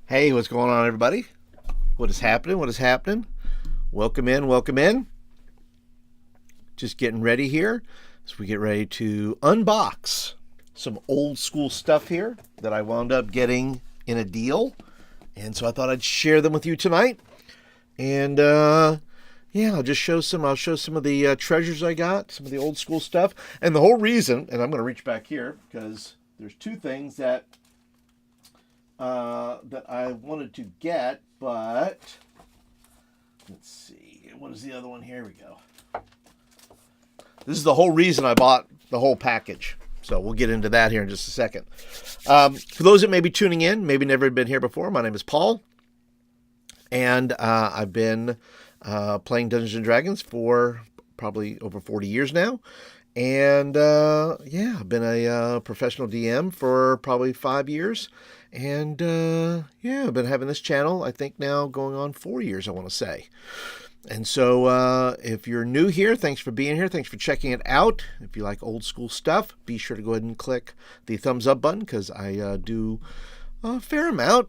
Hey, what's going on, everybody? What is happening? What is happening? Welcome in, welcome in. Just getting ready here as we get ready to unbox some old school stuff here that I wound up getting in a deal. And so I thought I'd share them with you tonight. And yeah, I'll show some of the treasures I got, some of the old school stuff. And the whole reason, and I'm going to reach back here because there's two things that I wanted to get, but let's see. What is the other one? Here we go. This is the whole reason I bought the whole package. So we'll get into that here in just a second. For those that may be tuning in, maybe never been here before, my name is Paul. And I've been playing Dungeons and Dragons for probably over 40 years now. And yeah, I've been a professional DM for probably 5 years. And yeah, I've been having this channel, I think now going on 4 years, I want to say. And so if you're new here, thanks for being here. Thanks for checking it out. If you like old school stuff, be sure to go ahead and click the thumbs up button because I do a fair amount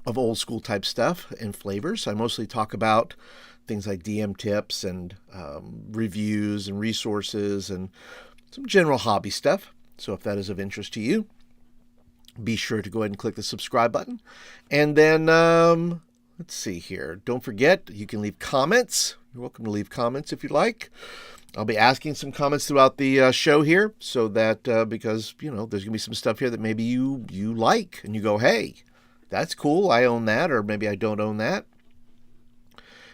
of old school type stuff and flavors. I mostly talk about things like DM tips and reviews and resources and some general hobby stuff. So if that is of interest to you, be sure to go ahead and click the subscribe button. And then, let's see here. Don't forget, you can leave comments. You're welcome to leave comments if you'd like. I'll be asking some comments throughout the show here so that, because, you know, there's going to be some stuff here that maybe you like and you go, hey, that's cool. I own that, or maybe I don't own that.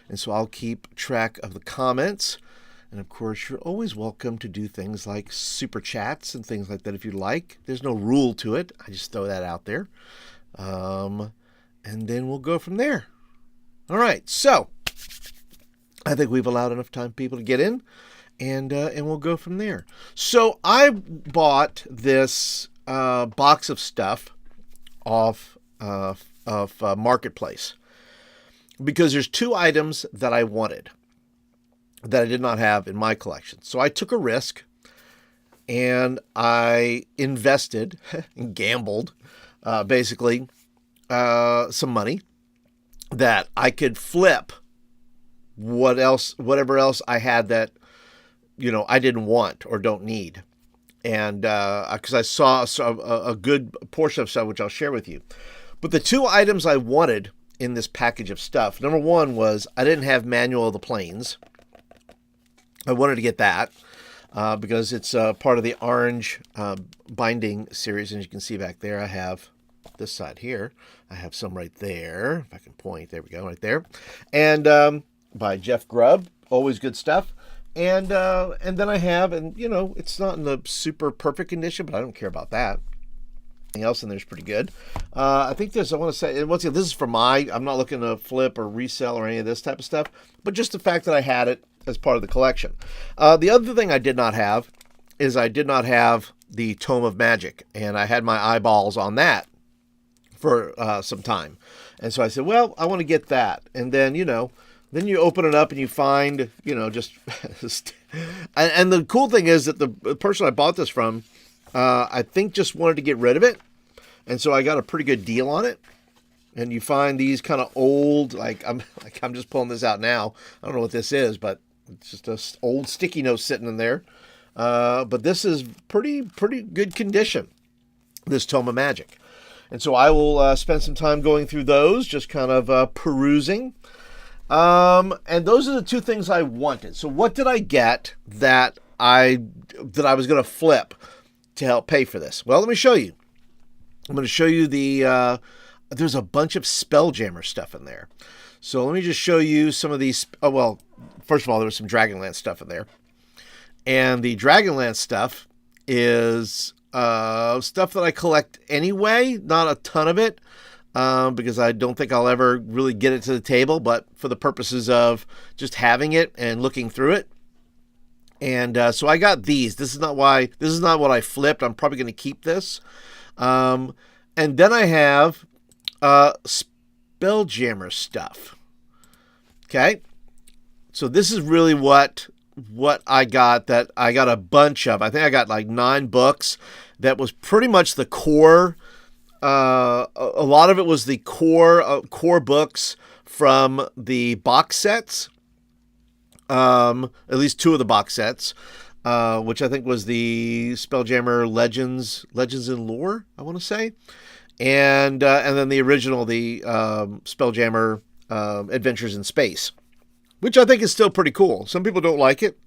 And so I'll keep track of the comments. And of course, you're always welcome to do things like super chats and things like that if you'd like. There's no rule to it. I just throw that out there. And then we'll go from there. All right. So I think we've allowed enough time for people to get in, and we'll go from there. So I bought this box of stuff off of Marketplace because there's two items that I wanted that I did not have in my collection. So I took a risk and I invested and gambled basically some money that I could flip whatever else I had that, you know, I didn't want or don't need. And because I saw a good portion of stuff, which I'll share with you. But the two items I wanted in this package of stuff, number one was I didn't have Manual of the Planes. I wanted to get that because it's part of the orange binding series. And as you can see back there, I have this side here. I have some right there. If I can point, there we go, right there. And by Jeff Grubb, always good stuff. And then I have, and you know, it's not in the super perfect condition, but I don't care about that. Everything else in there is pretty good. I think I want to say, and once again, this is for I'm not looking to flip or resell or any of this type of stuff, but just the fact that I had it as part of the collection. The other thing I did not have is I did not have the Tome of Magic, and I had my eyeballs on that for some time. And so I said, well, I want to get that. And then, you know, then you open it up and you find, you know, just, and the cool thing is that the person I bought this from, I think just wanted to get rid of it. And so I got a pretty good deal on it. And you find these kind of old, I'm just pulling this out now. I don't know what this is, but it's just an old sticky note sitting in there. But this is pretty good condition, this Tome of Magic. And so I will spend some time going through those, just kind of perusing. And those are the two things I wanted. So what did I get that I was going to flip to help pay for this? Well, let me show you. I'm going to show you there's a bunch of Spelljammer stuff in there. So let me just show you some of these. Oh, well, first of all, there was some Dragonlance stuff in there. And the Dragonlance stuff is stuff that I collect anyway, not a ton of it, because I don't think I'll ever really get it to the table, but for the purposes of just having it and looking through it. And so I got these. This is not what I flipped. I'm probably going to keep this. And then I have Spelljammer stuff. Okay. So this is really what I got, that I got a bunch of. I think I got like 9 books that was pretty much the core a lot of it was the core books from the box sets. At least two of the box sets, which I think was the Spelljammer Legends in Lore, I want to say, and then the original, the Spelljammer Adventures in Space, which I think is still pretty cool. Some people don't like it.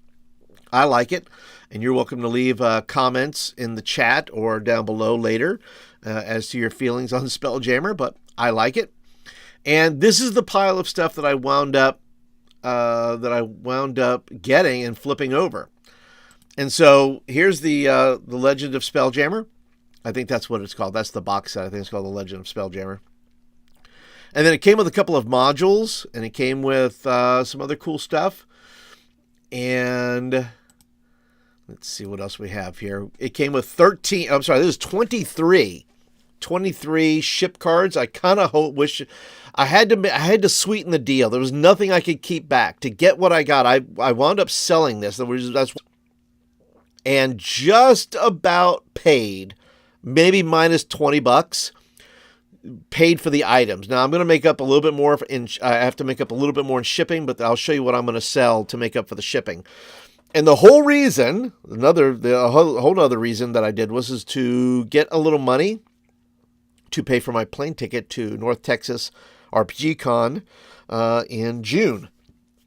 I like it, and you're welcome to leave comments in the chat or down below later as to your feelings on Spelljammer, but I like it. And this is the pile of stuff that I wound up getting and flipping over. And so here's the Legend of Spelljammer. I think that's what it's called. That's the box set. I think it's called the Legend of Spelljammer. And then it came with a couple of modules, and it came with some other cool stuff. And let's see what else we have here. It came with 13. I'm sorry, this is 23 ship cards. I kind of wish I had to sweeten the deal. There was nothing I could keep back to get what I got. I wound up selling this. And just about paid, maybe minus $20, paid for the items. Now I'm going to make up a little bit more I have to make up a little bit more in shipping, but I'll show you what I'm going to sell to make up for the shipping. And the whole reason, a whole other reason that I did is to get a little money to pay for my plane ticket to North Texas RPG Con in June.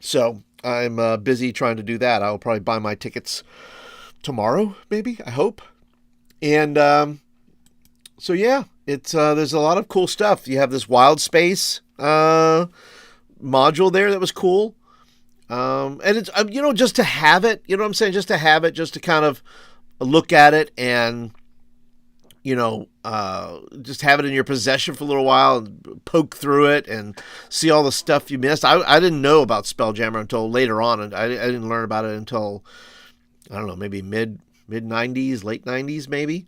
So I'm busy trying to do that. I'll probably buy my tickets tomorrow, maybe, I hope. And so yeah, it's there's a lot of cool stuff. You have this Wild Space module there that was cool. And it's, just to have it, you know what I'm saying? Just to have it, just to kind of look at it and, just have it in your possession for a little while and poke through it and see all the stuff you missed. I didn't know about Spelljammer until later on, and I didn't learn about it until, I don't know, maybe mid 90s, late 90s maybe,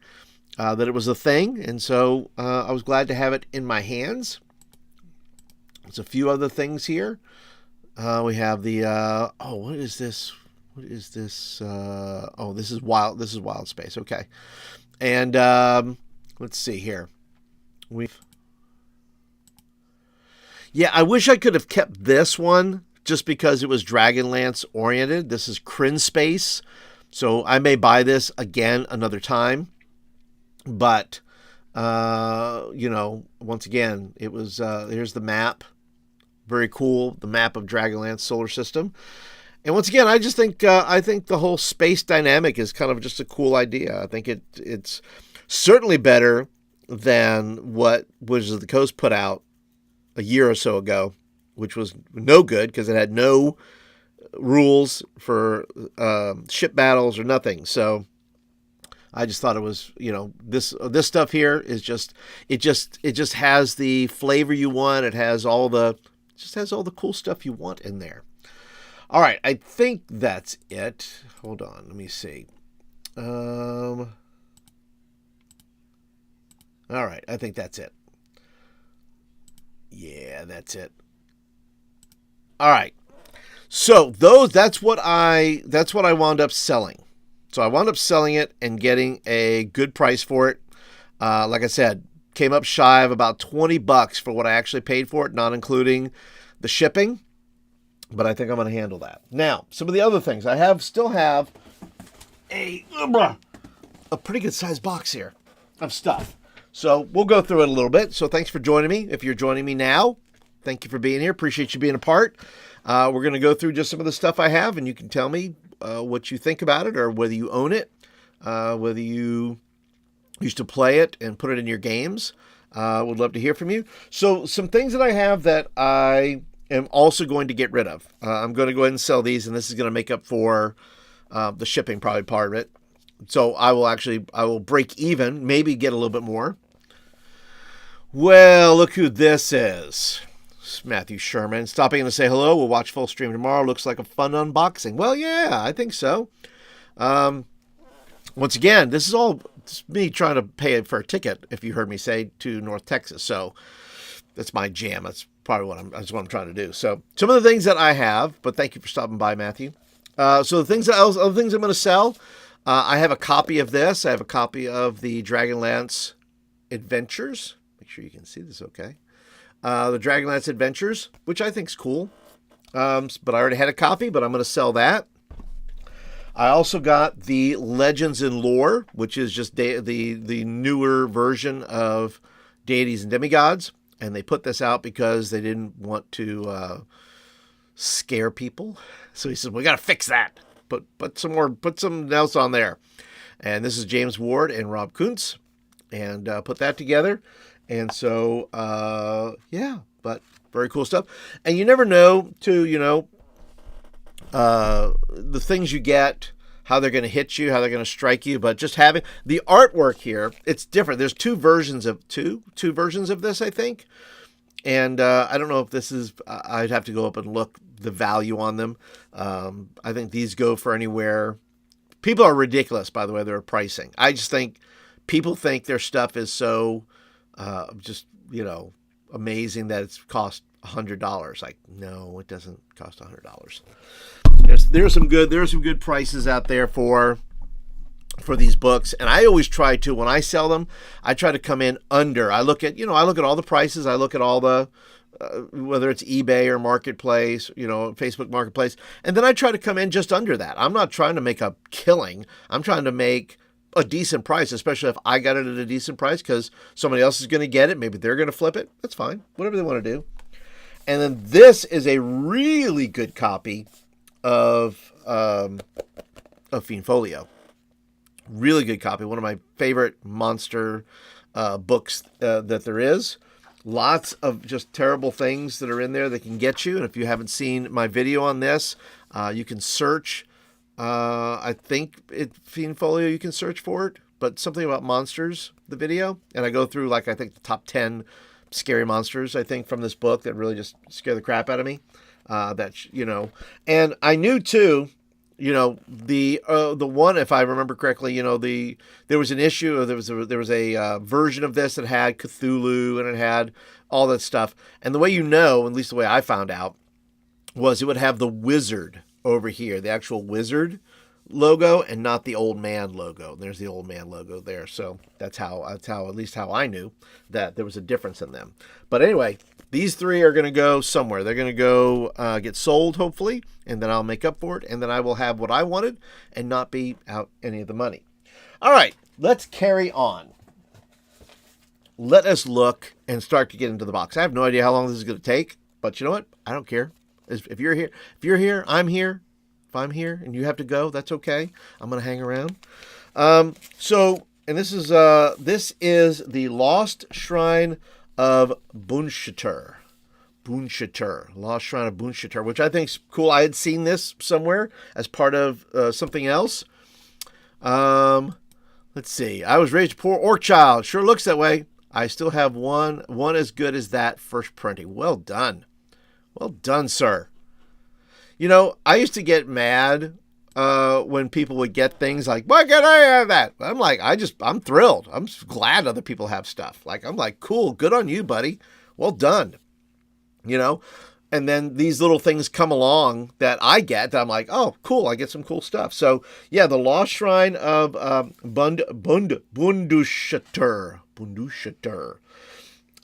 that it was a thing. And so I was glad to have it in my hands. There's a few other things here. We have the, what is this? What is this? This is Wild Space. Okay. And let's see here. I wish I could have kept this one just because it was Dragonlance oriented. This is Kryn Space. So I may buy this again another time. But, once again, it was, here's the map. Very cool. The map of Dragonlance solar system. And once again, I just think the whole space dynamic is kind of just a cool idea. I think it's certainly better than what Wizards of the Coast put out a year or so ago, which was no good because it had no rules for ship battles or nothing. So I just thought it was, this stuff here is just has the flavor you want. It has all the cool stuff you want in there. All right, I think that's it. Hold on, let me see. All right, I think that's it. Yeah, that's it. All right. So that's what I wound up selling. So I wound up selling it and getting a good price for it. Like I said, came up shy of about $20 for what I actually paid for it, not including the shipping. But I think I'm going to handle that. Now, some of the other things. I still have a pretty good sized box here of stuff. So we'll go through it a little bit. So thanks for joining me. If you're joining me now, thank you for being here. Appreciate you being a part. We're going to go through just some of the stuff I have, and you can tell me what you think about it, or whether you own it, whether you used to play it and put it in your games. Would love to hear from you. So some things that I have that I am also going to get rid of. I'm going to go ahead and sell these, and this is going to make up for the shipping probably part of it. So I will break even, maybe get a little bit more. Well, look who this is. It's Matthew Sherman. Stopping in to say hello. We'll watch full stream tomorrow. Looks like a fun unboxing. Well, yeah, I think so. Once again, this is all me trying to pay for a ticket, if you heard me say, to North Texas. So that's my jam. That's probably that's what I'm trying to do. So some of the things that I have, but thank you for stopping by, Matthew. So the things other things I'm going to sell, I have a copy of this. I have a copy of the Dragonlance Adventures. Make sure you can see this okay. The Dragonlance Adventures, which I think is cool. But I already had a copy, but I'm going to sell that. I also got the Legends and Lore, which is just the newer version of Deities and Demigods. And they put this out because they didn't want to scare people. So he said, we got to fix that. Put something else on there. And this is James Ward and Rob Kuntz. And put that together. And so, yeah, but very cool stuff. And you never know, too, the things you get, how they're going to hit you, how they're going to strike you. But just having the artwork here, it's different. There's two versions of this, I think. And I don't know if this is, I'd have to go up and look the value on them. I think these go for anywhere. People are ridiculous, by the way, their pricing. I just think people think their stuff is so amazing that it's cost $100. Like, no, it doesn't cost $100. There's some good prices out there for these books, and I always try to, when I sell them, I try to come in under. I look at all the prices. I look at all the whether it's eBay or Marketplace, Facebook Marketplace, and then I try to come in just under that. I'm not trying to make a killing. I'm trying to make a decent price, especially if I got it at a decent price, because somebody else is going to get it. Maybe they're going to flip it. That's fine. Whatever they want to do. And then this is a really good copy of Fiendfolio. Really good copy. One of my favorite monster books that there is. Lots of just terrible things that are in there that can get you. And if you haven't seen my video on this, you can search. I think Fiendfolio, you can search for it, but something about monsters, the video. And I go through, I think the top 10 scary monsters, I think, from this book that really just scare the crap out of me. And I knew too, the one, if I remember correctly, there was an issue, there was a version of this that had Cthulhu and it had all that stuff. And the way at least the way I found out, was it would have the wizard over here, the actual wizard logo, and not the old man logo. There's the old man logo there. So that's how at least how I knew that there was a difference in them. But anyway, these three are going to go somewhere. They're going to go get sold, hopefully, and then I'll make up for it, and then I will have what I wanted and not be out any of the money. All right, let's carry on. Let us look and start to get into the box. I have no idea how long this is going to take, but you know what? I don't care. If you're here, I'm here. If I'm here and you have to go, that's okay. I'm going to hang around. And this is the Lost Shrine of Bundschatter. Lost Shrine of Bundschatter, which I think is cool. I had seen this somewhere as part of something else. Let's see. I was raised a poor orc child. Sure looks that way. I still have one as good as that first printing. Well done. Well done, sir. I used to get mad when people would get things like, why can't I have that? I'm like, I'm thrilled. I'm glad other people have stuff. I'm like, cool, good on you, buddy. Well done. And then these little things come along that I get that I'm like, oh, cool, I get some cool stuff. So, yeah, the Lost Shrine of Bundschatter.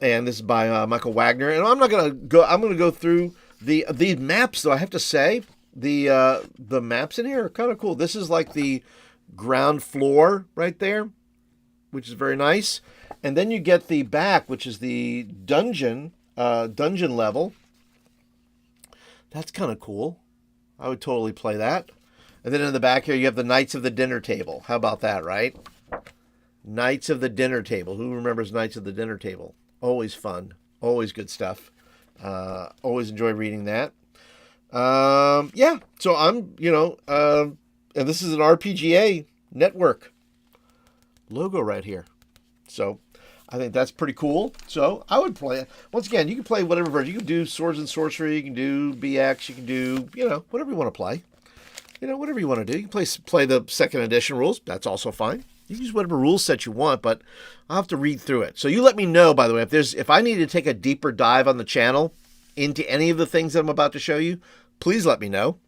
And this is by Michael Wagner. And I'm going to go through the maps, though. I have to say, the maps in here are kind of cool. This is like the ground floor right there, which is very nice. And then you get the back, which is the dungeon level. That's kind of cool. I would totally play that. And then in the back here, you have the Knights of the Dinner Table. How about that, right? Knights of the Dinner Table. Who remembers Knights of the Dinner Table? Always fun. Always good stuff. Always enjoy reading that. Yeah. So I'm, and this is an RPGA network logo right here. So I think that's pretty cool. So I would play it. Once again, you can play whatever version. You can do Swords and Sorcery. You can do BX. You can do, whatever you want to play. Whatever you want to do. You can play the second edition rules. That's also fine. You can use whatever rule set you want, but I'll have to read through it. So you let me know, by the way, if I need to take a deeper dive on the channel into any of the things that I'm about to show you, please let me know.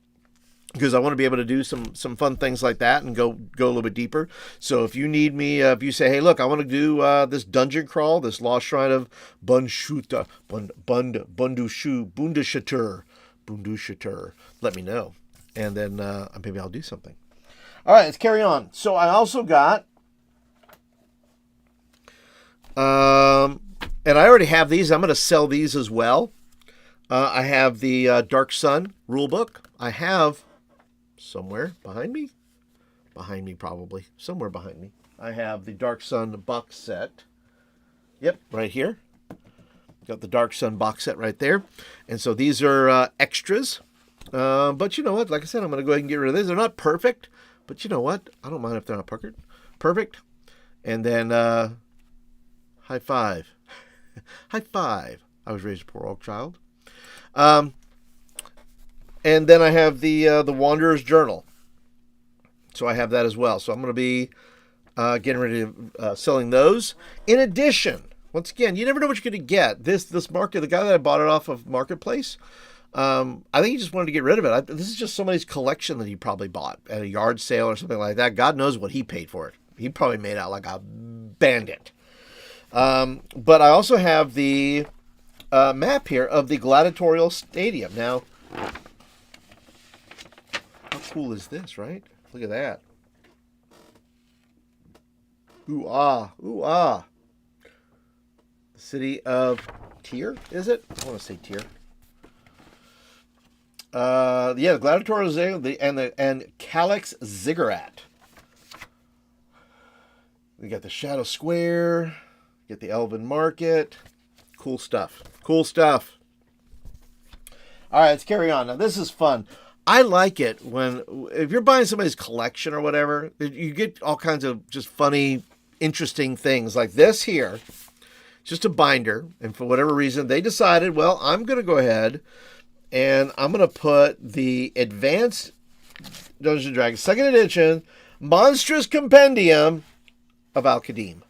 because I want to be able to do some fun things like that and go a little bit deeper. So if you need me, if you say, hey, look, I want to do this dungeon crawl, this Lost Shrine of Bundushatur, let me know, and then maybe I'll do something. All right, let's carry on. So I also got, and I already have these. I'm going to sell these as well. I have the Dark Sun rulebook. I have somewhere behind me, probably somewhere behind me. I have the Dark Sun box set. Yep, right here. Got the Dark Sun box set right there. And so these are extras. But you know what? Like I said, I'm going to go ahead and get rid of these. They're not perfect, but you know what? I don't mind if they're not perfect. And then high five. High five. I was raised a poor old child. And then I have the Wanderer's Journal. So I have that as well. So I'm going to be getting ready to selling those. In addition, once again, you never know what you're going to get. This market, the guy that I bought it off of Marketplace, I think he just wanted to get rid of it. This is just somebody's collection that he probably bought at a yard sale or something like that. God knows what he paid for it. He probably made out like a bandit. But I also have the map here of the Gladiatorial Stadium. Now, how cool is this, right? Look at that. Ooh, ah, ooh, ah. The city of Tyr, is it? I want to say Tyr. Yeah, the Gladiatorial Stadium and Calyx Ziggurat. We got the Shadow Square. Get the Elven Market. Cool stuff. Cool stuff. All right, let's carry on. Now, this is fun. I like it if you're buying somebody's collection or whatever, you get all kinds of just funny, interesting things like this here. It's just a binder. And for whatever reason, they decided, well, I'm going to go ahead and I'm going to put the Advanced Dungeons & Dragons 2nd Edition Monstrous Compendium of Al-Qadim.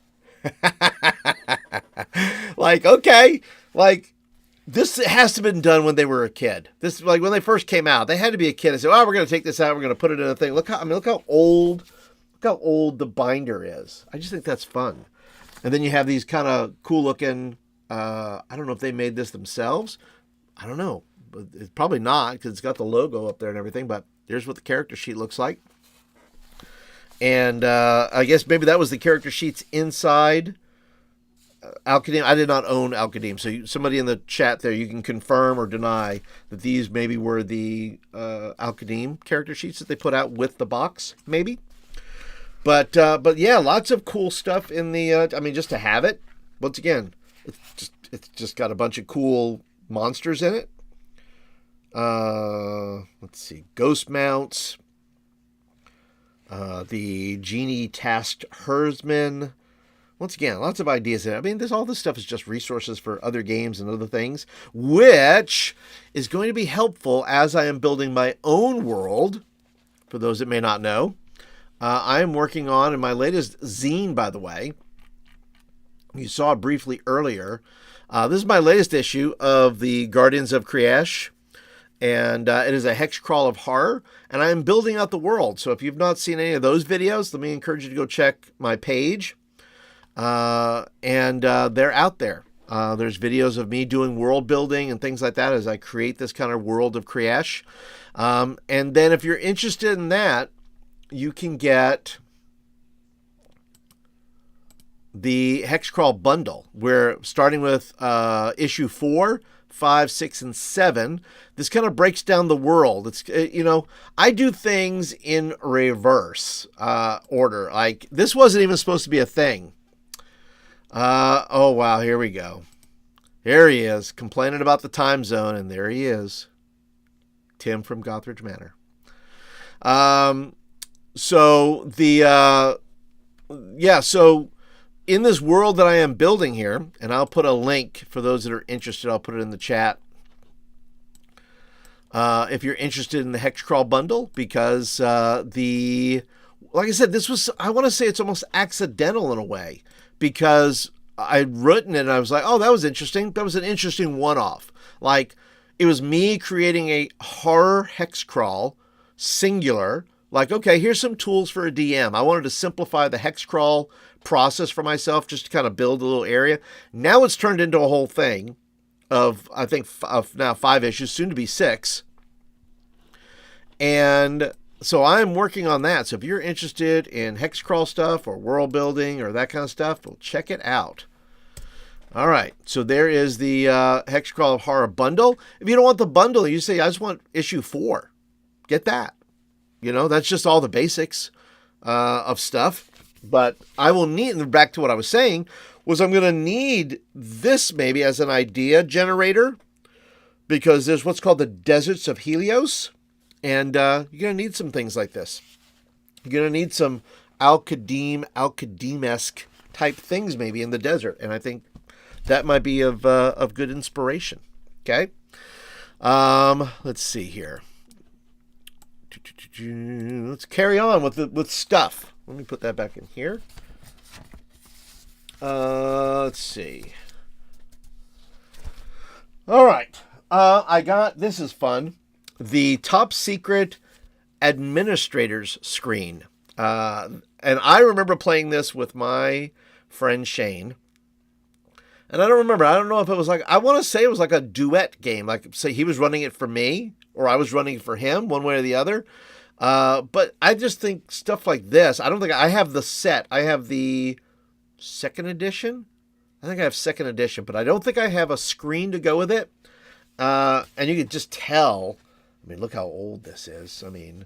Like, okay, like, this has to have been done when they were a kid. This, like, when they first came out, they had to be a kid and say, oh, we're going to take this out, we're going to put it in a thing. Look how old the binder is. I just think that's fun. And then you have these kind of cool looking, I don't know if they made this themselves. I don't know, but it's probably not, because it's got the logo up there and everything, but here's what the character sheet looks like. And I guess maybe that was the character sheets inside Al-Qadim. I did not own Al-Qadim, so somebody in the chat there, you can confirm or deny that these maybe were the Al-Qadim character sheets that they put out with the box, maybe. But yeah, lots of cool stuff in the. I mean, just to have it. Once again, it's just got a bunch of cool monsters in it. Let's see, ghost mounts. The genie tasked herdsman. Once again, lots of ideas in it. I mean, all this stuff is just resources for other games and other things, which is going to be helpful as I am building my own world. For those that may not know, I am working on, in my latest zine, by the way, you saw it briefly earlier. This is my latest issue of the Guardians of Kriesh. And it is a hex crawl of horror, and I am building out the world. So if you've not seen any of those videos, let me encourage you to go check my page. And they're out there. There's videos of me doing world building and things like that as I create this kind of world of Kriesh. And then if you're interested in that, you can get the hex crawl bundle, where starting with issue 4, 5, 6, and 7, this kind of breaks down the world. It's, I do things in reverse order. Like, this wasn't even supposed to be a thing. Oh, wow, here we go. Here he is, complaining about the time zone, and there he is. Tim from Gothridge Manor. So in this world that I am building here, and I'll put a link for those that are interested, I'll put it in the chat. If you're interested in the Hex Crawl bundle, because like I said, I want to say it's almost accidental in a way, because I'd written it and I was like, oh, that was interesting. That was an interesting one-off. Like, it was me creating a horror hex crawl singular. Like, okay, here's some tools for a DM. I wanted to simplify the hex crawl process for myself just to kind of build a little area. Now it's turned into a whole thing of, I think, of now 5 issues, soon to be 6. And so I'm working on that. So if you're interested in hex crawl stuff or world building or that kind of stuff, well, check it out. All right, so there is the Hex Crawl of Horror bundle. If you don't want the bundle, you say, I just want issue 4. Get that. You know, that's just all the basics of stuff. But I will need, back to what I was saying, was I'm going to need this maybe as an idea generator, because there's what's called the Deserts of Helios. And you're going to need some things like this. You're going to need some Al-Qadim-esque type things maybe in the desert. And I think that might be of good inspiration. Okay. Let's see here. Let's carry on with stuff. Let me put that back in here. Let's see. All right. I got, this is fun, the Top Secret Administrators screen. And I remember playing this with my friend Shane. And I don't remember. I don't know if it was like, I want to say it was like a duet game. Like, say he was running it for me or I was running it for him, one way or the other. But I just think stuff like this, I don't think I have the set. I have the 2nd edition. I think I have 2nd edition, but I don't think I have a screen to go with it. And you can just tell, I mean, look how old this is. I mean,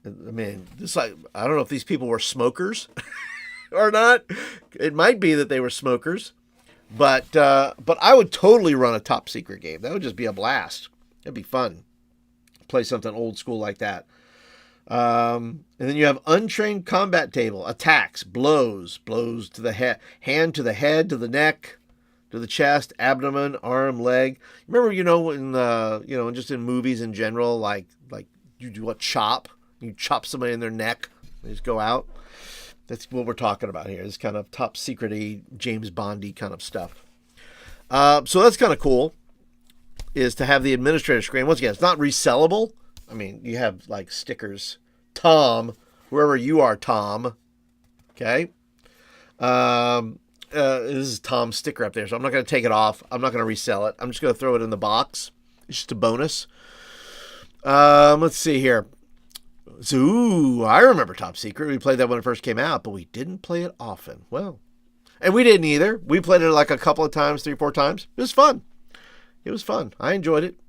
this, like, I don't know if these people were smokers or not. It might be that they were smokers. But I would totally run a Top Secret game. That would just be a blast. It'd be fun. Play something old school like that. And then you have Untrained Combat Table. Attacks, blows to the head, hand to the head, to the neck, to the chest, abdomen, arm, leg. Remember, in just in movies in general, like you do a chop. You chop somebody in their neck. They just go out. That's what we're talking about here. This kind of top secret-y, James Bondy kind of stuff. So that's kind of cool, is to have the administrator screen. Once again, it's not resellable. I mean, you have like stickers. Tom, wherever you are, Tom. Okay. This is Tom's sticker up there, so I'm not going to take it off. I'm not going to resell it. I'm just going to throw it in the box. It's just a bonus. Let's see here. So, I remember Top Secret. We played that when it first came out, but we didn't play it often. Well, and we didn't either. We played it like a couple of times, 3-4 times. It was fun. It was fun. I enjoyed it.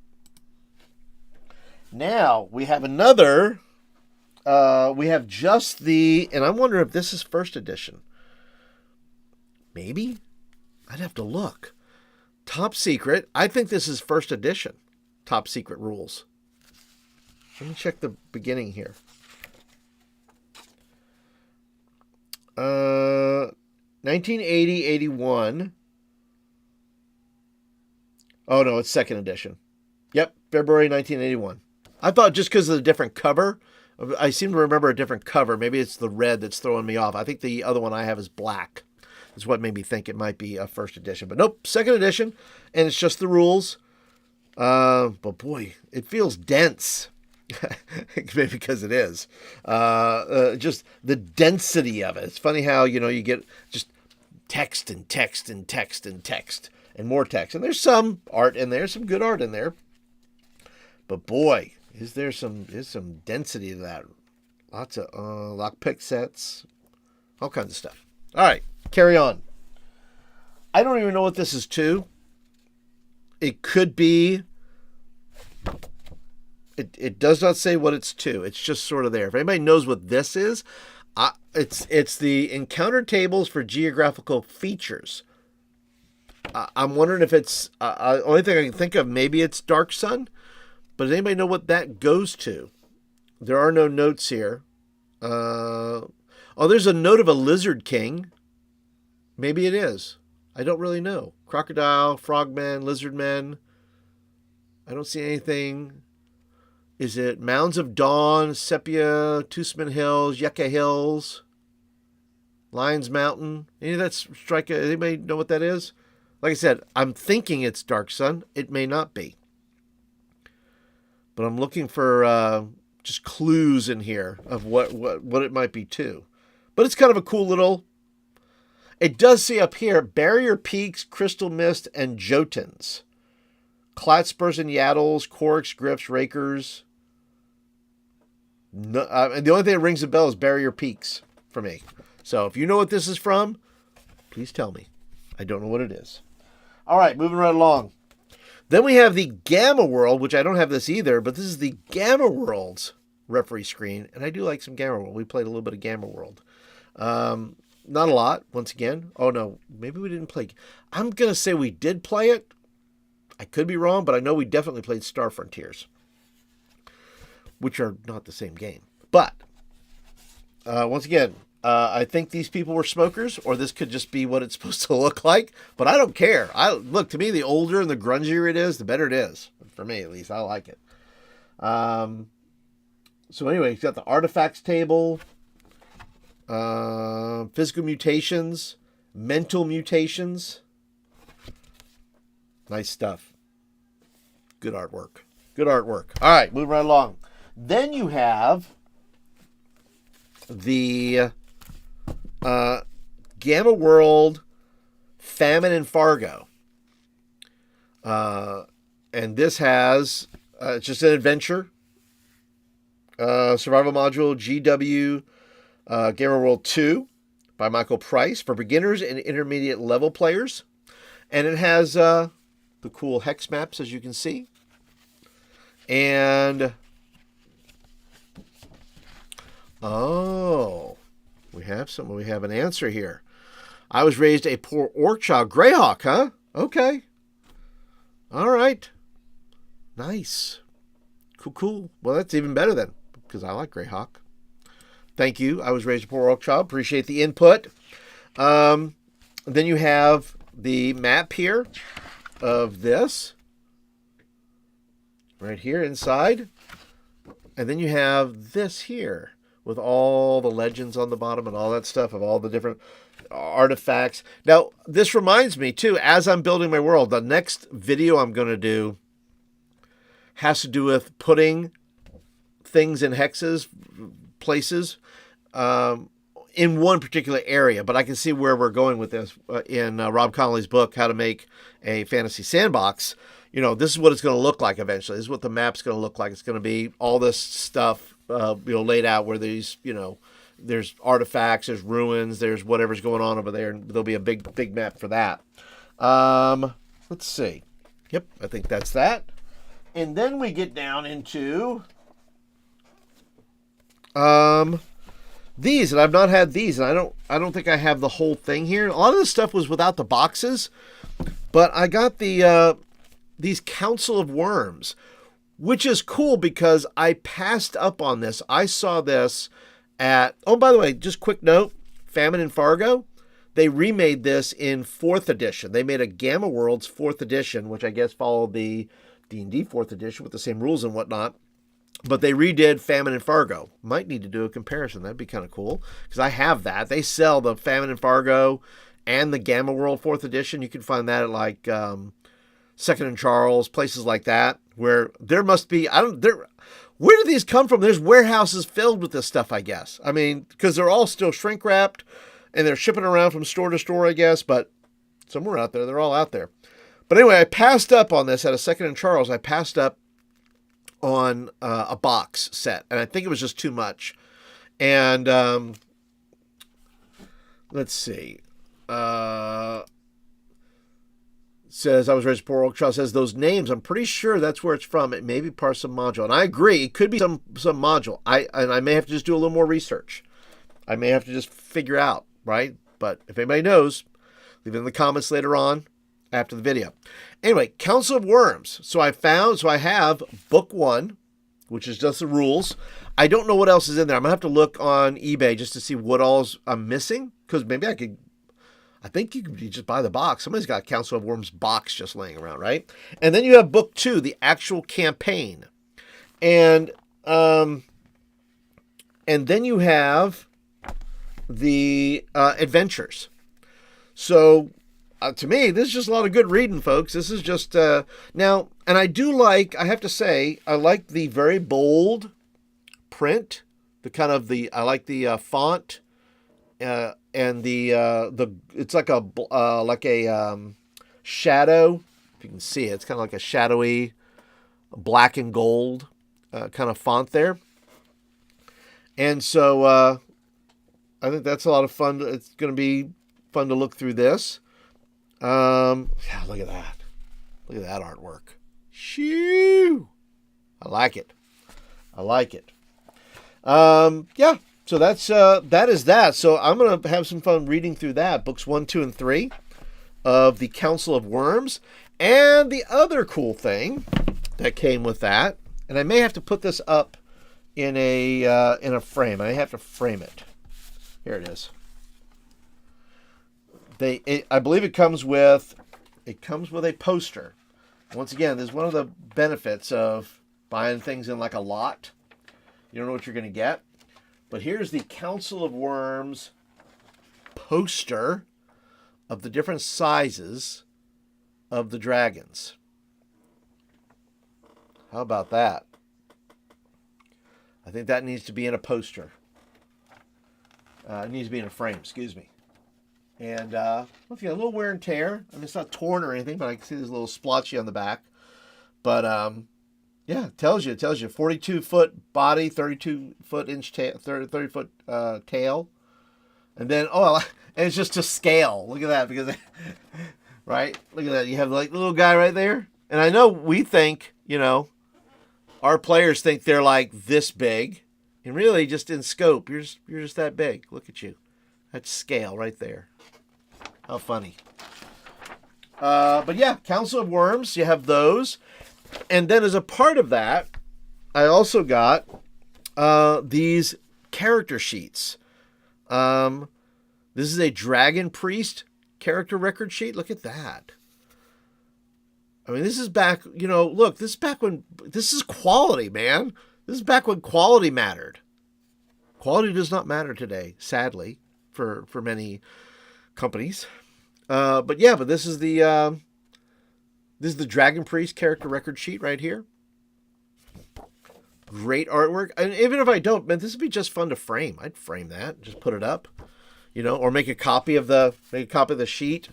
Now, we have another. We have just the, and I'm wondering if this is 1st edition. Maybe? I'd have to look. Top Secret. I think this is 1st edition. Top Secret rules. Let me check the beginning here. 1980, 81. Oh, no, it's 2nd edition. Yep, February 1981. I thought just because of the different cover, I seem to remember a different cover. Maybe it's the red that's throwing me off. I think the other one I have is black. That's what made me think it might be a 1st edition. But nope, 2nd edition, and it's just the rules. But boy, it feels dense. Maybe because it is. Just the density of it. It's funny how, you get just text and text and text and text and more text. And there's some art in there, some good art in there. But boy, is some density to that. Lots of lockpick sets, all kinds of stuff. All right, carry on. I don't even know what this is to. It could be. It does not say what it's to. It's just sort of there. If anybody knows what this is, it's the encounter tables for geographical features. I'm wondering if it's only thing I can think of. Maybe it's Dark Sun, but does anybody know what that goes to? There are no notes here. There's a note of a lizard king. Maybe it is. I don't really know. Crocodile, frogmen, lizardmen. I don't see anything. Is it Mounds of Dawn, Sepia, Toothman Hills, Yucca Hills, Lions Mountain? Any of that strike? Anybody know what that is? Like I said, I'm thinking it's Dark Sun. It may not be. But I'm looking for just clues in here of what it might be too. But it's kind of a cool little. It does say up here Barrier Peaks, Crystal Mist, and Jotuns. Klatspurs and Yaddles, Corks, Grips, Rakers. No, and the only thing that rings a bell is Barrier Peaks for me. So if you know what this is from, please tell me. I don't know what it is. All right, moving right along. Then we have the Gamma World, which I don't have this either, but this is the Gamma World's referee screen. And I do like some Gamma World. We played a little bit of Gamma World. Not a lot, once again. Oh, no, maybe we didn't play. I'm going to say we did play it. I could be wrong, but I know we definitely played Star Frontiers, which are not the same game. But, once again, I think these people were smokers, or this could just be what it's supposed to look like. But I don't care. Look, to me, the older and the grungier it is, the better it is. For me, at least. I like it. So anyway, you've got the artifacts table, physical mutations, mental mutations. Nice stuff. Good artwork. Good artwork. All right, moving right along. Then you have the Gamma World Famine and Fargo. And this has, it's just an adventure. Survival module GW Gamma World 2 by Michael Price for beginners and intermediate level players. And it has the cool hex maps, as you can see. And, oh, we have an answer here. I was raised a poor orc child. Greyhawk, huh? Okay. All right. Nice. Cool. Well, that's even better then, because I like Greyhawk. Thank you. I was raised a poor orc child. Appreciate the input. Then you have the map here of this. Right here inside. And then you have this here with all the legends on the bottom and all that stuff of all the different artifacts. Now, this reminds me, too, as I'm building my world, the next video I'm going to do has to do with putting things in hexes, places, in one particular area. But I can see where we're going with this in Rob Connolly's book, How to Make a Fantasy Sandbox. You know, this is what it's going to look like eventually. This is what the map's going to look like. It's going to be all this stuff, laid out where these, there's artifacts, there's ruins, there's whatever's going on over there, and there'll be a big map for that. Let's see. Yep, I think that's that. And then we get down into these, and I've not had these, and I don't think I have the whole thing here. A lot of this stuff was without the boxes, but I got these Council of Worms, which is cool because I passed up on this. I saw this at, oh, by the way, just quick note, Famine and Fargo, they remade this in 4th edition. They made a Gamma Worlds 4th edition, which I guess followed the D&D 4th edition with the same rules and whatnot. But they redid Famine and Fargo. Might need to do a comparison. That'd be kind of cool because I have that. They sell the Famine and Fargo and the Gamma World 4th edition. You can find that at like Second and Charles, places like that, where there must be, where do these come from? There's warehouses filled with this stuff, I guess. I mean, because they're all still shrink wrapped and they're shipping around from store to store, I guess, but somewhere out there, they're all out there. But anyway, I passed up on this at a Second and Charles. I passed up on a box set, and I think it was just too much. And let's see. Says, I was raised a poor old child, says those names, I'm pretty sure that's where it's from. It may be part of some module. And I agree, it could be some module. I may have to just do a little more research. I may have to just figure out, right? But if anybody knows, leave it in the comments later on after the video. Anyway, Council of Worms. So I have book 1, which is just the rules. I don't know what else is in there. I'm going to have to look on eBay just to see what all's I'm missing. Because maybe I think you can just buy the box. Somebody's got a Council of Worms box just laying around, right? And then you have book 2, the actual campaign. And then you have the adventures. So to me, this is just a lot of good reading, folks. This is just now, and I have to say, I like the very bold print, I like the font, and the it's like a shadow. If you can see it, it's kind of like a shadowy black and gold kind of font there. And so I think that's a lot of fun. It's going to be fun to look through this. Yeah, look at that. Look at that artwork. Shoo! I like it. I like it. Yeah. So that is that. So I'm going to have some fun reading through that. Books 1, 2, and 3 of the Council of Worms. And the other cool thing that came with that, and I may have to put this up in a frame. I have to frame it. Here it is. I believe it comes with a poster. Once again, this is one of the benefits of buying things in like a lot. You don't know what you're going to get. But here's the Council of Worms poster of the different sizes of the dragons. How about that? I think that needs to be in a poster. It needs to be in a frame, excuse me. And look, a little wear and tear. I mean, it's not torn or anything, but I can see there's a little splotchy on the back. But yeah, it tells you 42-foot body, 32-foot inch tail, 30-foot tail, and then and it's just to scale. Look at that, because right, look at that. You have like the little guy right there, and I know we think, our players think they're like this big, and really just in scope, you're just that big. Look at you. That's scale right there. How funny. But yeah, Council of Worms, you have those. And then as a part of that, I also got these character sheets. This is a Dragon Priest character record sheet. Look at that. I mean, this is back, look, this is quality, man. This is back when quality mattered. Quality does not matter today, sadly, for many companies. But this is the Dragon Priest character record sheet right here. Great artwork. And even if I don't, man, this would be just fun to frame. I'd frame that, just put it up, or make a copy of the sheet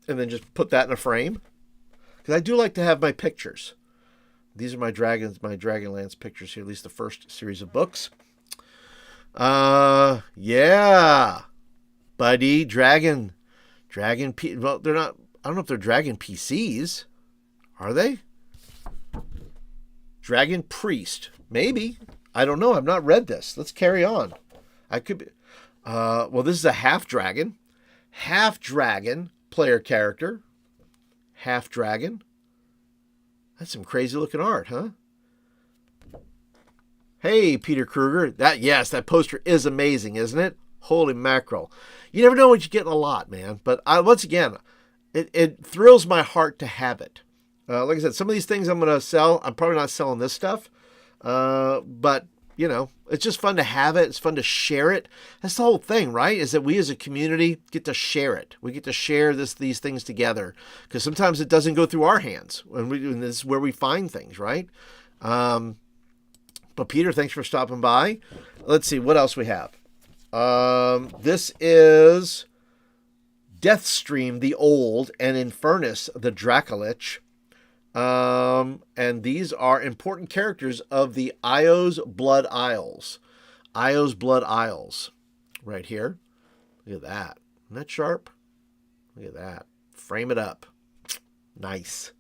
and then just put that in a frame. Because I do like to have my pictures. These are my Dragonlance pictures here, at least the first series of books. Yeah. Buddy, Dragon well, they're not, I don't know if they're Dragon PCs. Are they? Dragon Priest. Maybe. I don't know. I've not read this. Let's carry on. I could be. Well, this is a half dragon player character. Half dragon. That's some crazy looking art, huh? Hey, Peter Kruger. That poster is amazing, isn't it? Holy mackerel. You never know what you get in a lot, man. But once again, it thrills my heart to have it. Like I said, some of these things I'm going to sell. I'm probably not selling this stuff. But, it's just fun to have it. It's fun to share it. That's the whole thing, right? Is that we as a community get to share it. We get to share these things together. Because sometimes it doesn't go through our hands. And this is where we find things, right? But Peter, thanks for stopping by. Let's see what else we have. This is Deathstream the Old and Infernus the Dracolich. And these are important characters of the Io's Blood Isles. Io's Blood Isles. Right here. Look at that. Isn't that sharp? Look at that. Frame it up. Nice.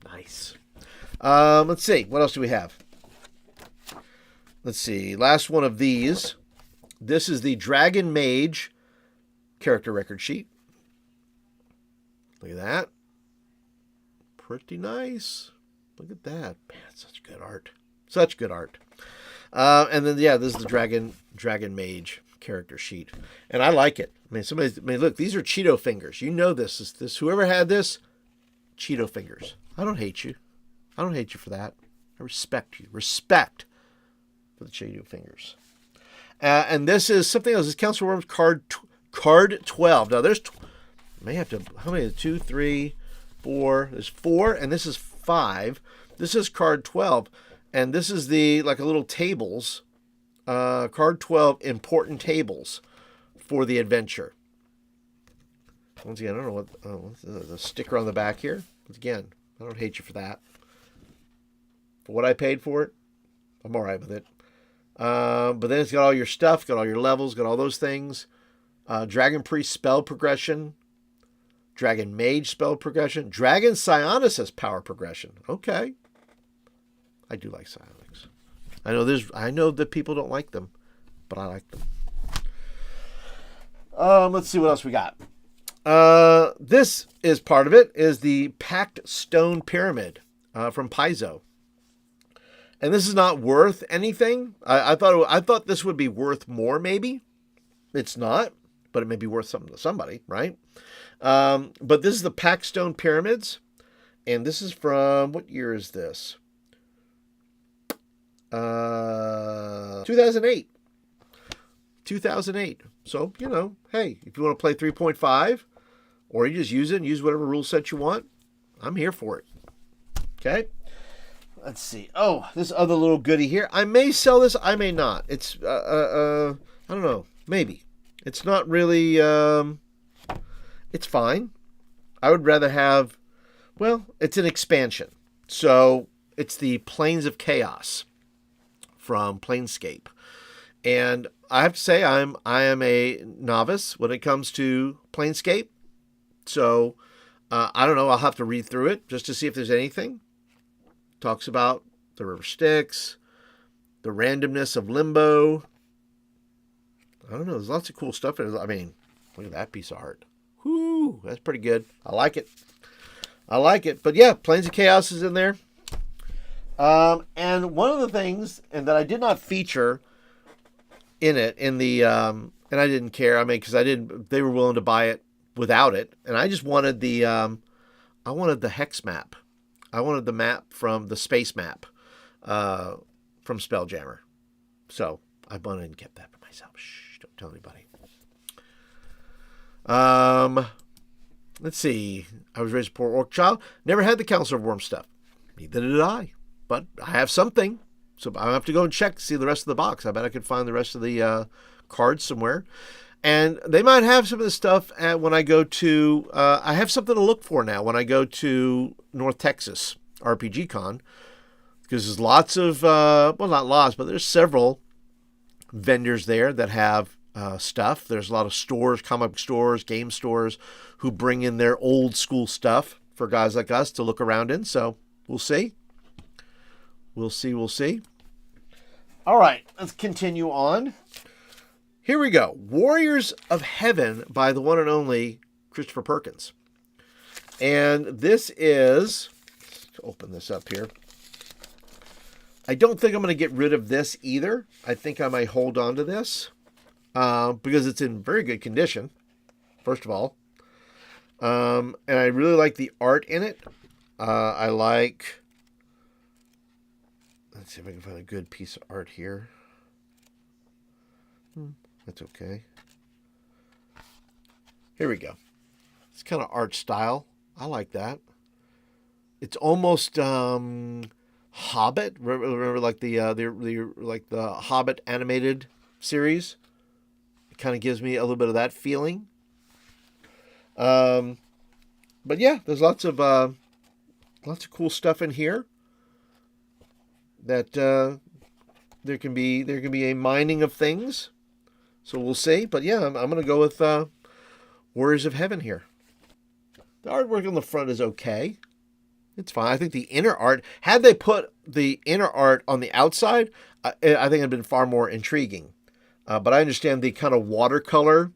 Nice. Let's see. What else do we have? Let's see. Last one of these. This is the Dragon Mage character record sheet. Look at that. Pretty nice. Look at that. Man, such good art. Such good art. And then, this is the Dragon Mage character sheet. And I like it. Look, these are Cheeto fingers. You know this. Whoever had this, Cheeto fingers. I don't hate you. I don't hate you for that. I respect you. Respect for the Cheeto fingers. And this is something else. This Council of Worms card 12. Now, how many? 2, 3, 4. There's 4, and this is 5. This is card 12. And this is the like a little tables, card 12 important tables for the adventure. Once again, I don't know what's the sticker on the back here. Once again, I don't hate you for that. For what I paid for it, I'm all right with it. But then it's got all your stuff, got all your levels, got all those things. Dragon Priest spell progression. Dragon Mage spell progression. Dragon Psionicus power progression. Okay. I do like Psionics. I know that people don't like them, but I like them. Let's see what else we got. This is part of it, is the Packed Stone Pyramid from Paizo. And this is not worth anything. I thought this would be worth more, maybe. It's not, but it may be worth something to somebody, right? But this is the Packed Stone Pyramids. And this is from, what year is this? 2008. 2008. So, hey, if you want to play 3.5, or you just use it and use whatever rule set you want, I'm here for it. Okay? Let's see. Oh, this other little goodie here. I may sell this. I may not. It's, I don't know. Maybe. It's not really, it's fine. I would rather have, well, it's an expansion. So it's the Plains of Chaos from Planescape. And I have to say, I am a novice when it comes to Planescape. So, I don't know. I'll have to read through it just to see if there's anything. Talks about the River Styx, the randomness of Limbo. I don't know. There's lots of cool stuff in it. I mean, look at that piece of art. Whoo, that's pretty good. I like it. But yeah, Plains of Chaos is in there. And one of the things, and that I did not feature in it, and I didn't care. I mean, because they were willing to buy it without it, and I just wanted I wanted the hex map. I wanted the map from the space map, from Spelljammer. So I went and kept that for myself. Shh, don't tell anybody. Let's see. I was raised a poor orc child. Never had the Council of Worms stuff. Neither did I. But I have something. So I have to go and check to see the rest of the box. I bet I could find the rest of the cards somewhere. And they might have some of the stuff when I go to... I have something to look for now when I go to North Texas RPG Con. Because there's lots of... well, not lots, but there's several vendors there that have stuff. There's a lot of stores, comic book stores, game stores, who bring in their old school stuff for guys like us to look around in. So we'll see. We'll see. All right, let's continue on. Here we go. Warriors of Heaven by the one and only Christopher Perkins. And this is... Let's open this up here. I don't think I'm going to get rid of this either. I think I might hold on to this. Because it's in very good condition, first of all. And I really like the art in it. I like... Let's see if I can find a good piece of art here. That's okay. Here we go. It's kind of art style. I like that. It's almost Hobbit. Remember like the Hobbit animated series. It kind of gives me a little bit of that feeling. But yeah, there's lots of cool stuff in here. That there can be a mining of things. So we'll see. But yeah, I'm going to go with Warriors of Heaven here. The artwork on the front is okay. It's fine. I think the inner art, had they put the inner art on the outside, I think it would have been far more intriguing. But I understand the kind of watercolor,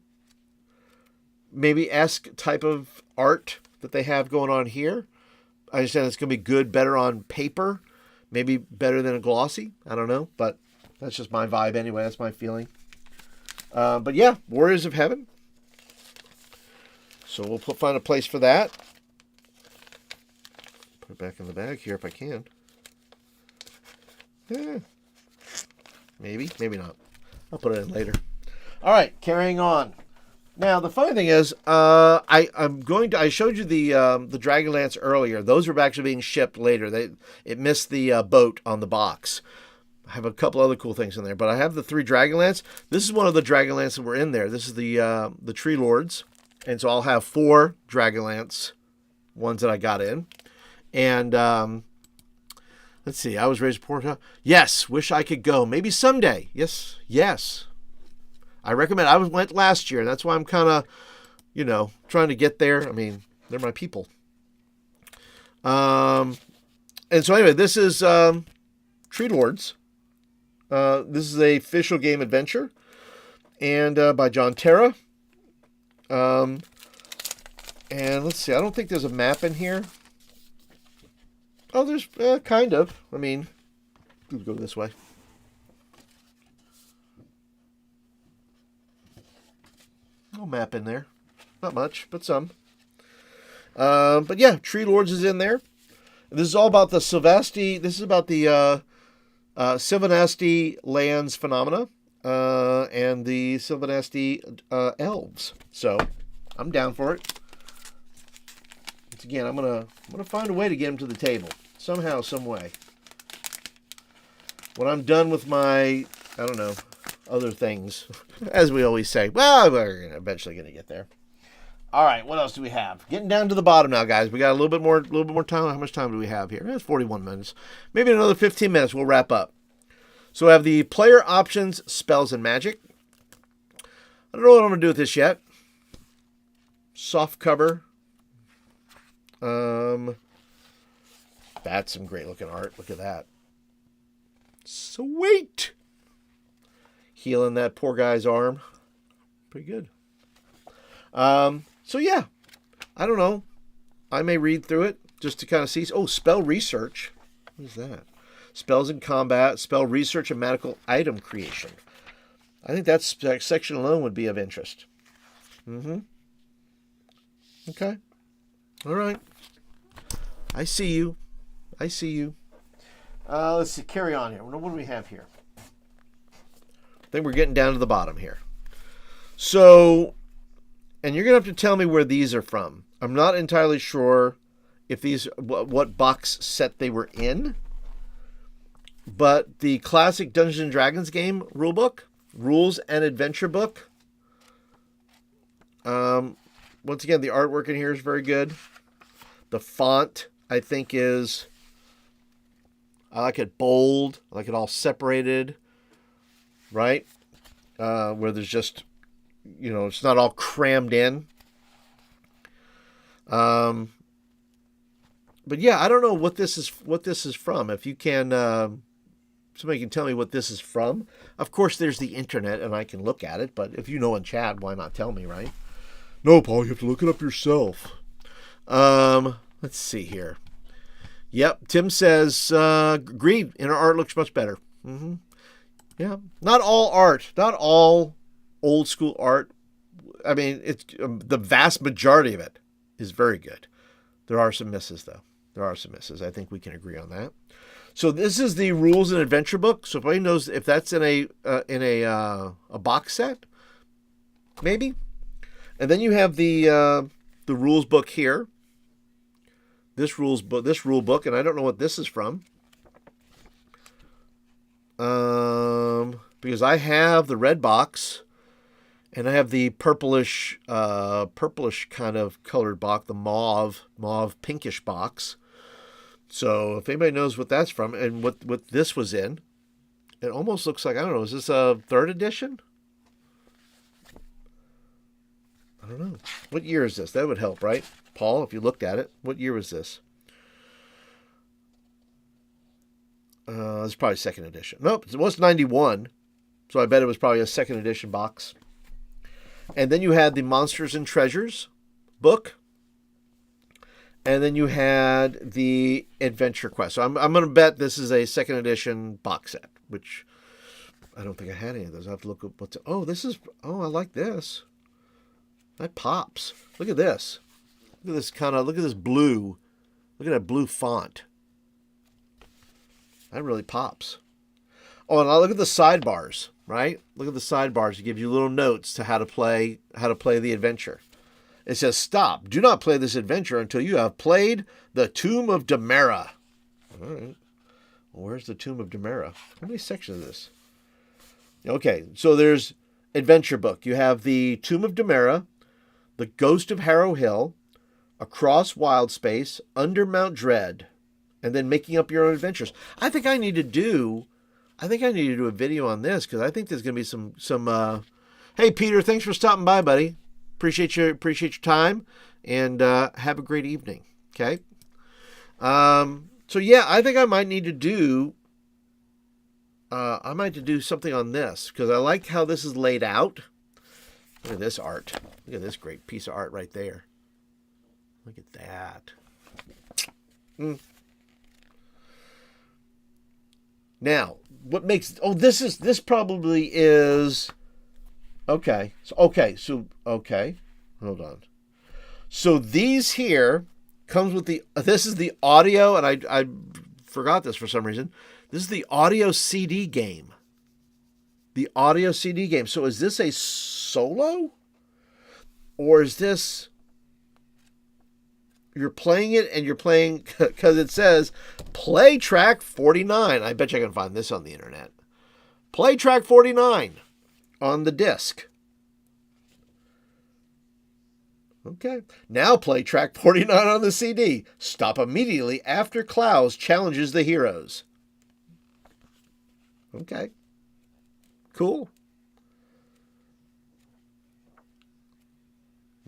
maybe esque type of art that they have going on here. I understand it's going to be better on paper. Maybe better than a glossy. I don't know. But that's just my vibe anyway. That's my feeling. But yeah, Warriors of Heaven. So we'll find a place for that. Put it back in the bag here if I can. Maybe not. I'll put it in later. All right, carrying on. Now the funny thing is, I showed you the Dragonlance earlier. Those were actually being shipped later. It missed the boat on the box. I have a couple other cool things in there, but I have the 3 Dragonlance. This is one of the Dragonlance that were in there. This is the Tree Lords, and so I'll have 4 Dragonlance ones that I got in. And let's see. I was raised poor. Yes, wish I could go. Maybe someday. Yes. I recommend. I went last year. That's why I'm kind of, trying to get there. I mean, they're my people. And so anyway, this is Tree Lords. This is a official game adventure, and by John Terra. And let's see. I don't think there's a map in here. Oh, there's kind of. I mean, let's go this way. No map in there. Not much, but some. But yeah, Tree Lords is in there. This is all about the Sylvasti. This is about the Sylvanasti lands phenomena and the Sylvanasti elves. So I'm down for it. Once again, I'm gonna find a way to get them to the table somehow, some way. When I'm done with my, other things, as we always say. Well, we're eventually gonna get there. All right, what else do we have? Getting down to the bottom now, guys. We got a little bit more time. How much time do we have here? It's 41 minutes. Maybe another 15 minutes. We'll wrap up. So I have the player options, spells, and magic. I don't know what I'm going to do with this yet. Soft cover. That's some great looking art. Look at that. Sweet. Healing that poor guy's arm. Pretty good. So yeah, I don't know. I may read through it just to kind of see. Oh, spell research. What is that? Spells in combat, spell research, and magical item creation. I think that section alone would be of interest. Okay. All right. I see you. Let's see. Carry on here. What do we have here? I think we're getting down to the bottom here. So, and you're going to have to tell me where these are from. I'm not entirely sure if these, what box set they were in. But the classic Dungeons & Dragons game rulebook, rules and adventure book. Once again, the artwork in here is very good. The font, I think, I like it bold. I like it all separated. Right? Where there's just, it's not all crammed in. But yeah, I don't know what this is from. If you can, somebody can tell me what this is from. Of course, there's the internet, and I can look at it. But if you know in chat, why not tell me, right? No, Paul, you have to look it up yourself. Let's see here. Yep, Tim says, agreed. Inner art looks much better. Yeah, not all art, not all old school art. I mean, it's the vast majority of it is very good. There are some misses, though. I think we can agree on that. So this is the rules and adventure book. So if anybody knows if that's in a box set, maybe. And then you have the rules book here. This rule book, and I don't know what this is from. Because I have the red box, and I have the purplish kind of colored box, the mauve pinkish box. So if anybody knows what that's from and what this was in, it almost looks like, I don't know, is this a 3rd edition? I don't know. What year is this? That would help, right? Paul, if you looked at it, what year was this? It's probably 2nd edition. Nope, it was 91. So I bet it was probably a 2nd edition box. And then you had the Monsters and Treasures book. And then you had the Adventure Quest. So I'm going to bet this is a 2nd edition box set, which I don't think I had any of those. I have to look up what's. I like this. That pops. Look at this. Look at this blue. Look at that blue font. That really pops. Oh, and I look at the sidebars. right? Look at the sidebars. It gives you little notes to how to play the adventure. It says, stop. Do not play this adventure until you have played the Tomb of Demera. All right. Well, where's the Tomb of Demera? How many sections is this? Okay, so there's adventure book. You have the Tomb of Demera, the Ghost of Harrow Hill, Across Wild Space, Under Mount Dread, and then making up your own adventures. I think I need to do a video on this because I think there's going to be some. Hey, Peter, thanks for stopping by, buddy. Appreciate your time, and have a great evening. Okay. So yeah, I think I might need to do. I might need to do something on this because I like how this is laid out. Look at this art. Look at this great piece of art right there. Look at that. Now, what makes this probably is okay. Okay. Hold on. So these here comes with this is the audio, and I forgot this for some reason. This is the audio CD game. The audio CD game. So is this a solo? Or is this you're playing it and you're playing because it says play track 49. I bet you I can find this on the internet. Play track 49 on the disc. Okay. Now play track 49 on the CD. Stop immediately after Klaus challenges the heroes. Okay. Cool.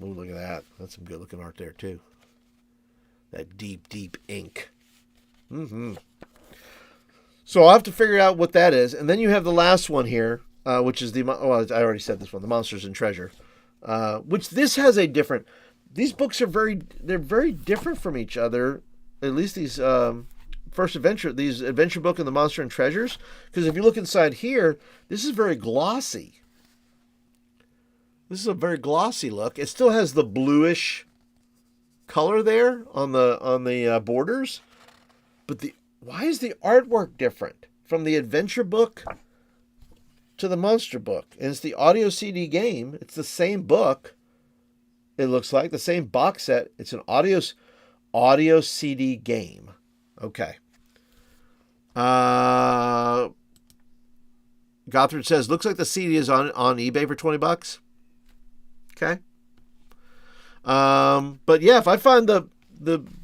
Oh, look at that. That's some good looking art there too. That deep, deep ink. So I'll have to figure out what that is. And then you have the last one here, which is I already said this one, the Monsters and Treasure. Which this has a different. These books are very different from each other. At least these these adventure book and the Monster and Treasures. Because if you look inside here, this is very glossy. This is a very glossy look. It still has the bluish color there on the borders, but why is the artwork different from the adventure book to the monster book? And it's the audio CD game. It's the same book. It looks like the same box set. It's an audio CD game. Okay. Gothard says looks like the CD is on eBay for $20. Okay. But yeah, if I find the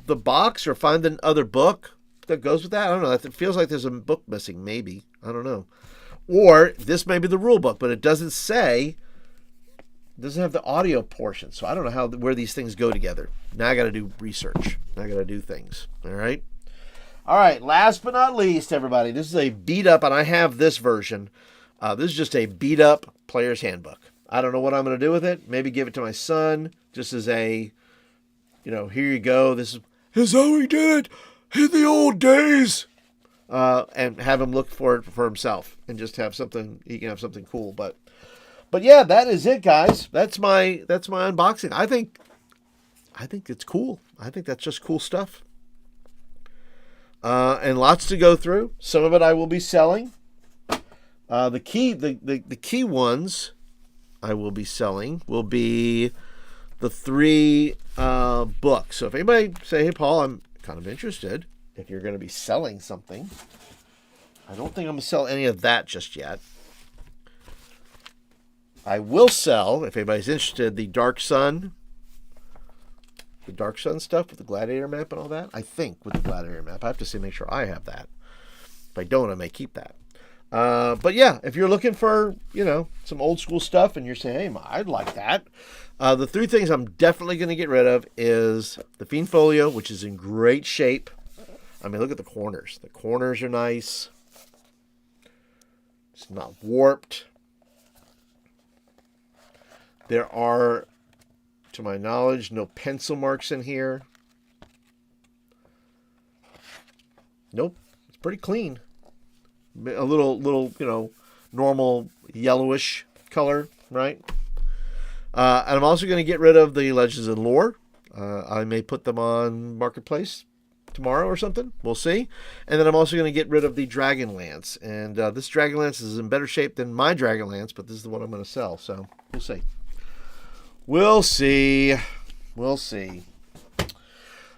box or find an other book that goes with that, I don't know. It feels like there's a book missing, maybe. I don't know. Or this may be the rule book, but it doesn't have the audio portion. So I don't know where these things go together. Now I got to do research. Now I got to do things. All right. All right. Last but not least, everybody, this is a beat up, and I have this version. This is just a beat up player's handbook. I don't know what I'm going to do with it. Maybe give it to my son just as a, here you go. This is how we did it in the old days. And have him look for it for himself and just have something, he can have something cool. But yeah, that is it, guys. That's my unboxing. I think it's cool. I think that's just cool stuff. And lots to go through. Some of it I will be selling. The key ones I will be selling will be the 3 books. So if anybody say, hey, Paul, I'm kind of interested if you're going to be selling something. I don't think I'm going to sell any of that just yet. I will sell, if anybody's interested, the Dark Sun stuff with the Gladiator map and all that. I think with the Gladiator map. I have to make sure I have that. If I don't, I may keep that. But yeah, if you're looking for, some old school stuff and you're saying, hey, I'd like that. The 3 things I'm definitely going to get rid of is the Fiend Folio, which is in great shape. I mean, look at the corners. The corners are nice. It's not warped. There are, to my knowledge, no pencil marks in here. Nope. It's pretty clean. A little, normal yellowish color, right? And I'm also going to get rid of the Legends and Lore. I may put them on Marketplace tomorrow or something. We'll see. And then I'm also going to get rid of the Dragonlance. And this Dragonlance is in better shape than my Dragonlance, but this is the one I'm going to sell. So we'll see. We'll see. We'll see.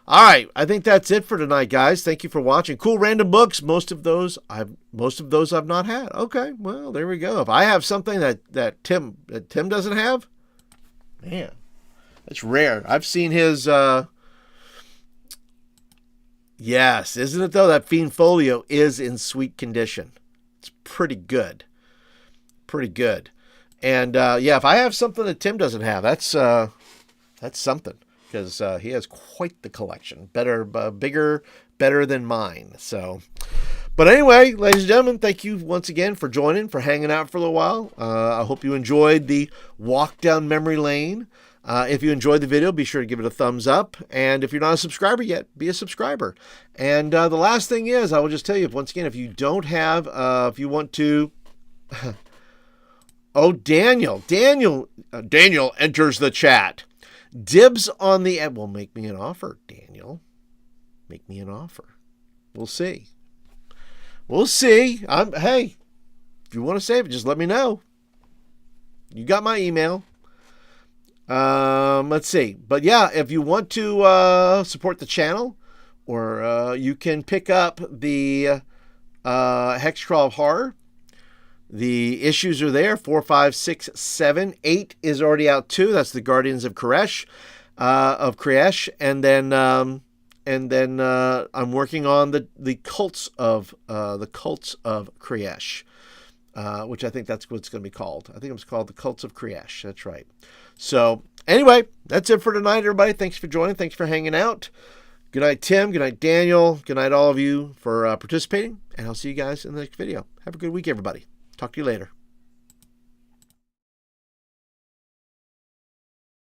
All right, I think that's it for tonight, guys. Thank you for watching. Cool random books. Most of those I've not had. Okay, well there we go. If I have something that Tim doesn't have, man, that's rare. I've seen his. Yes, isn't it though? That Fiend Folio is in sweet condition. It's pretty good. Pretty good. And yeah, if I have something that Tim doesn't have, that's something. Because he has quite the collection. Bigger, better than mine. So, but anyway, ladies and gentlemen, thank you once again for joining, for hanging out for a little while. I hope you enjoyed the walk down memory lane. If you enjoyed the video, be sure to give it a thumbs up. And if you're not a subscriber yet, be a subscriber. And the last thing is, I will just tell you, once again, if you don't have, if you want to... Oh, Daniel enters the chat. Dibs on the... Well, make me an offer, Daniel. Make me an offer. We'll see. We'll see. Hey, if you want to save it, just let me know. You got my email. Let's see. But yeah, if you want to support the channel, or you can pick up the Hexcrawl of Horror. The issues are there, 4, 5, 6, 7. 8 is already out too. That's the Guardians of Koresh, and then I'm working on the Cults of Koresh, which I think that's what it's going to be called. I think it's called the Cults of Koresh. That's right. So anyway, that's it for tonight, everybody. Thanks for joining. Thanks for hanging out. Good night, Tim. Good night, Daniel. Good night, all of you, for participating. And I'll see you guys in the next video. Have a good week, everybody. Talk to you later.